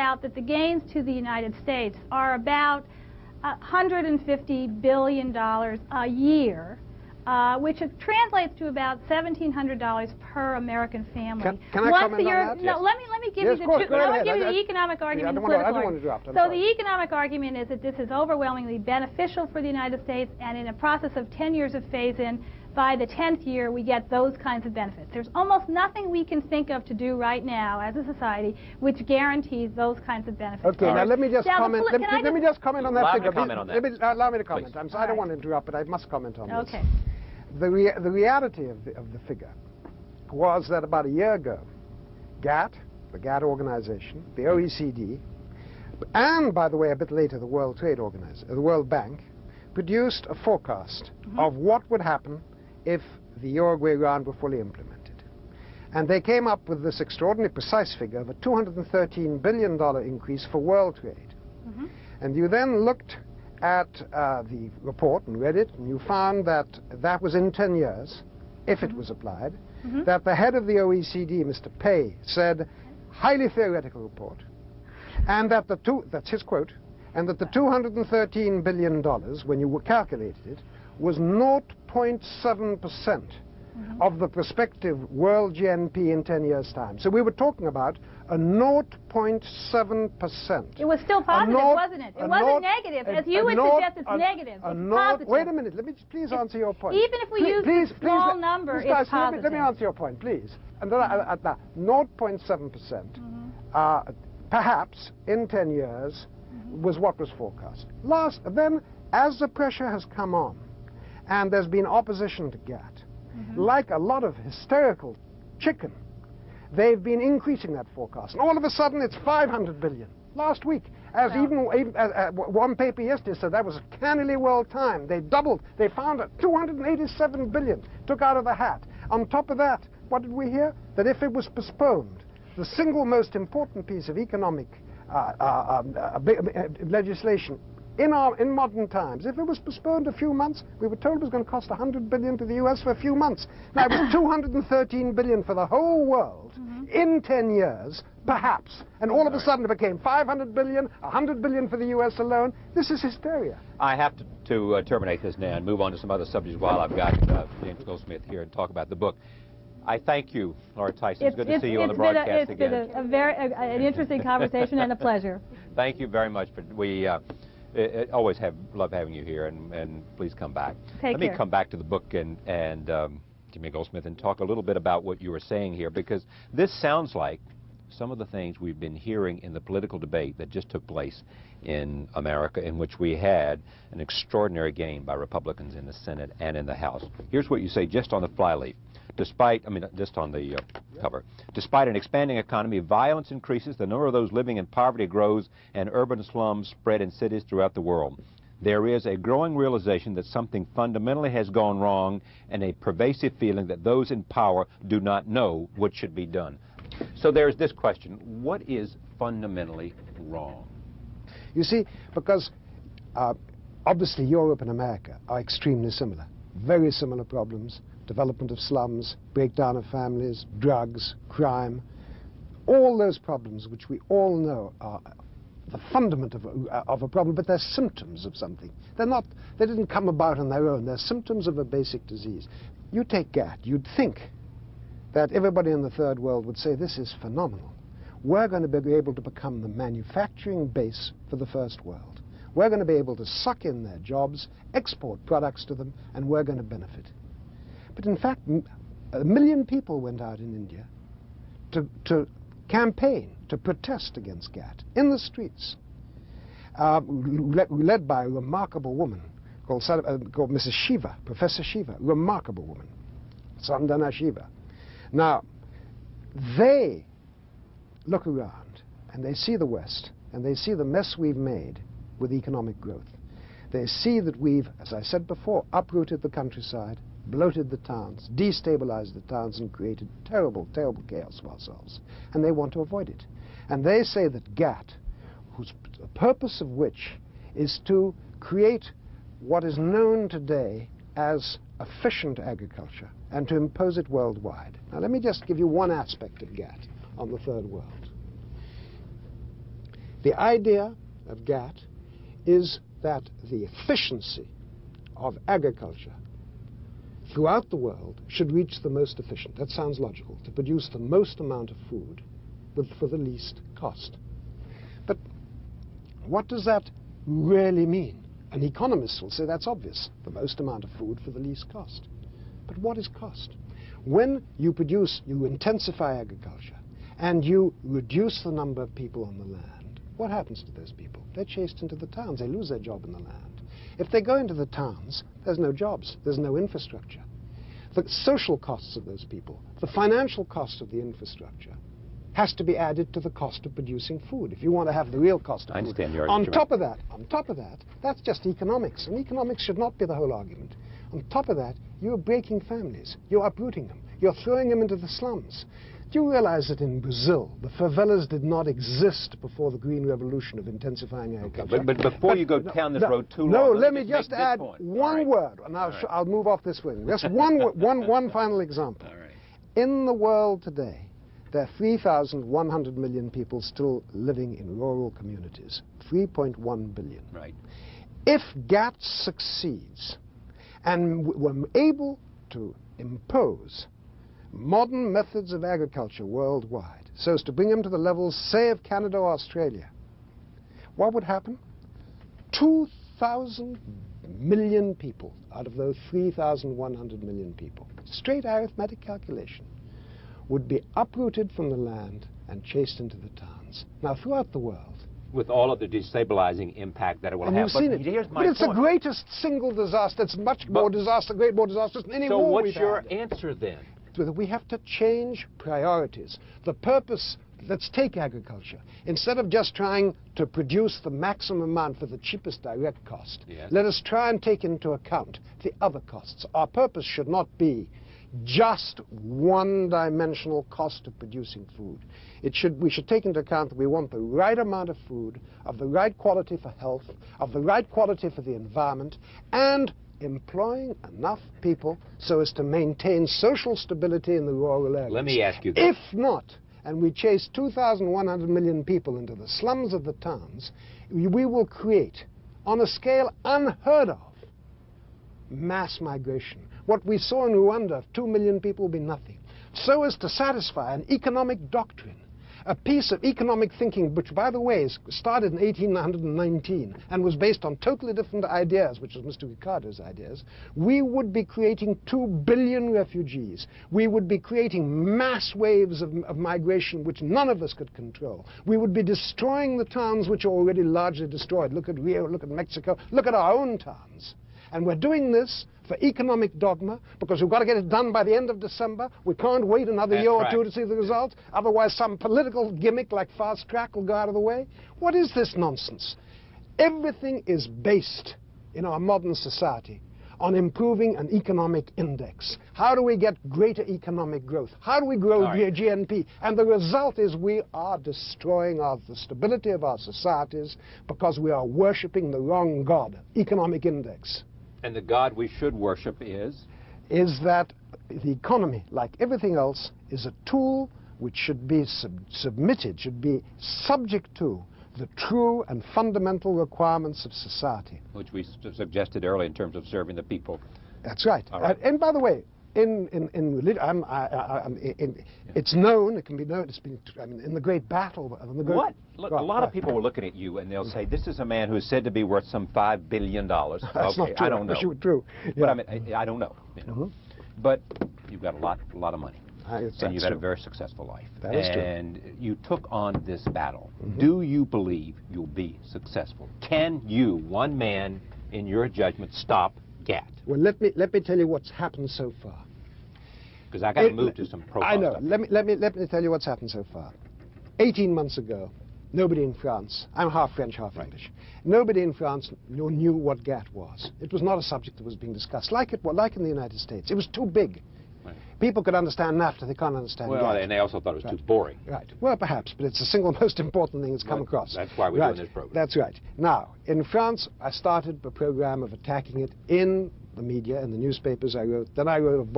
out that the gains to the United States are about $150 billion a year, which translates to about $1,700 per American family. Can I comment on that? No, let me give you the economic argument and the political argument. So the economic argument is that this is overwhelmingly beneficial for the United States, and in a process of 10 years of phase-in, by the 10th year, we get those kinds of benefits. There's almost nothing we can think of to do right now as a society which guarantees those kinds of benefits. Okay, now let me just comment. Let me just comment on that figure. Allow me to comment. Right. I don't want to interrupt, but I must comment on this. Okay. The reality of the figure was that about a year ago, GATT, the GATT organization, the OECD, and by the way, a bit later, the World Trade Organization, the World Bank, produced a forecast of what would happen if the Uruguay round were fully implemented. And they came up with this extraordinarily precise figure of a $213 billion increase for world trade. And you then looked at the report and read it, and you found that that was in 10 years, if it was applied, that the head of the OECD, Mr. Pei, said, highly theoretical report, and that that's his quote, and that the $213 billion, when you calculated it, was 0.7% of the prospective world GNP in 10 years' time. So we were talking about a 0.7%. It was still positive, wasn't it? It wasn't negative. As you would suggest, it's negative. It's positive. Wait a minute. Let me please answer your point. Even if we use a small number, it's positive. Let me answer your point, please. And then at that 0.7%, perhaps in 10 years, was what was forecast. Then, as the pressure has come on, and there's been opposition to GATT, like a lot of hysterical chicken, they've been increasing that forecast. And all of a sudden, it's 500 billion. Last week, as one paper yesterday said, that was a cannily well timed. They doubled. They found 287 billion, took out of the hat. On top of that, what did we hear? That if it was postponed, the single most important piece of economic legislation in modern times, if it was postponed a few months, we were told it was going to cost 100 billion to the US for a few months. Now it was 213 billion for the whole world in 10 years, perhaps. And all of a sudden it became 500 billion, 100 billion for the US alone. This is hysteria. I have to terminate this now and move on to some other subjects while I've got James Goldsmith here and talk about the book. I thank you, Laura Tyson. It's good to see you on the broadcast again. It's been an interesting conversation and a pleasure. Thank you very much. We always love having you here, and please come back. Let me come back to the book and Jimmy Goldsmith and talk a little bit about what you were saying here, because this sounds like some of the things we've been hearing in the political debate that just took place in America, in which we had an extraordinary gain by Republicans in the Senate and in the House. Here's what you say just on the flyleaf. Just on the cover. Despite an expanding economy, violence increases, the number of those living in poverty grows, and urban slums spread in cities throughout the world. There is a growing realization that something fundamentally has gone wrong, and a pervasive feeling that those in power do not know what should be done. So there's this question: what is fundamentally wrong? You see, because obviously Europe and America are extremely similar. Very similar problems. Development of slums, breakdown of families, drugs, crime, all those problems which we all know are the fundament of a problem, but they're symptoms of something. They didn't come about on their own. They're symptoms of a basic disease. You take GATT, you'd think that everybody in the third world would say, this is phenomenal. We're going to be able to become the manufacturing base for the first world. We're going to be able to suck in their jobs, export products to them, and we're going to benefit. But in fact, 1 million people went out in India to campaign, to protest against GATT in the streets, led by a remarkable woman called Mrs. Shiva, Professor Shiva, remarkable woman, Sandana Shiva. Now, they look around and they see the West and they see the mess we've made with economic growth. They see that we've, as I said before, uprooted the countryside, bloated the towns, destabilized the towns, and created terrible, terrible chaos for ourselves. And they want to avoid it. And they say that GATT, the purpose of which is to create what is known today as efficient agriculture and to impose it worldwide. Now let me just give you one aspect of GATT on the third world. The idea of GATT is that the efficiency of agriculture throughout the world should reach the most efficient. That sounds logical, to produce the most amount of food for the least cost. But what does that really mean? An economist will say that's obvious, the most amount of food for the least cost. But what is cost? When you intensify agriculture and you reduce the number of people on the land, what happens to those people? They're chased into the towns. They lose their job in the land. If they go into the towns, there's no jobs. There's no infrastructure. The social costs of those people, the financial cost of the infrastructure, has to be added to the cost of producing food if you want to have the real cost of food. I understand your argument. On top of that, that's just economics, and economics should not be the whole argument. On top of that, you're breaking families. You're uprooting them. You're throwing them into the slums. Do you realize that in Brazil, the favelas did not exist before the Green Revolution of intensifying agriculture? Okay, but before you go down this road too long... No, let me just add one word, and I'll move off this wing. Just one final example. All right. In the world today, there are 3,100 million people still living in rural communities. 3.1 billion. Right. If GATT succeeds, and we're able to impose modern methods of agriculture worldwide, so as to bring them to the levels, say, of Canada or Australia, what would happen? 2,000 million people out of those 3,100 million people, straight arithmetic calculation, would be uprooted from the land and chased into the towns. Now, throughout the world, with all of the destabilizing impact that it will have. You've seen it. Here's my but it's point. the greatest single disaster. It's much more disaster, more disastrous than any war we've had. So what's your answer then? We have to change priorities. The purpose, let's take agriculture. Instead of just trying to produce the maximum amount for the cheapest direct cost, yes, let us try and take into account the other costs. Our purpose should not be just one-dimensional cost of producing food. We should take into account that we want the right amount of food, of the right quality for health, of the right quality for the environment, and employing enough people so as to maintain social stability in the rural areas. Let me ask you this. If not, and we chase 2,100 million people into the slums of the towns, we will create, on a scale unheard of, mass migration. What we saw in Rwanda of 2 million people will be nothing. So as to satisfy an economic doctrine, a piece of economic thinking which, by the way, started in 1819 and was based on totally different ideas, which was Mr. Ricardo's ideas, we would be creating 2 billion refugees. We would be creating mass waves of migration which none of us could control. We would be destroying the towns which are already largely destroyed. Look at Rio, look at Mexico, look at our own towns. And we're doing this for economic dogma, because we've got to get it done by the end of December. We can't wait another year or two to see the results. Otherwise, some political gimmick like fast track will go out of the way. What is this nonsense? Everything is based in our modern society on improving an economic index. How do we get greater economic growth? How do we grow GNP? And the result is we are destroying the stability of our societies because we are worshipping the wrong God, economic index. And the God we should worship is? Is that the economy, like everything else, is a tool which should be submitted, should be subject to the true and fundamental requirements of society. Which we suggested earlier in terms of serving the people. That's right. And by the way, it's known, it can be known, it's been, in the great battle. What? Look, a lot of people will look at you and they'll say, this is a man who's said to be worth some $5 billion. That's not true. I don't know. That's true. Yeah. But I mean, I don't know. You know? But you've got a lot of money. And you've had a very successful life. That is true. And you took on this battle. Do you believe you'll be successful? Can you, one man, in your judgment, stop GATT? Well, let me tell you what's happened so far. Because I got to move to some profile I know. stuff. Let me tell you what's happened so far. 18 months ago, nobody in France, I'm half French, half English, nobody in France knew what GATT was. It was not a subject that was being discussed, like in the United States. It was too big. People could understand NAFTA, they can't understand GATT. And they also thought it was too boring. Right. Well, perhaps, but it's the single most important thing that's come across. That's why we're doing this program. That's right. Now, in France, I started a program of attacking it in the media, in the newspapers I wrote. Then I wrote a book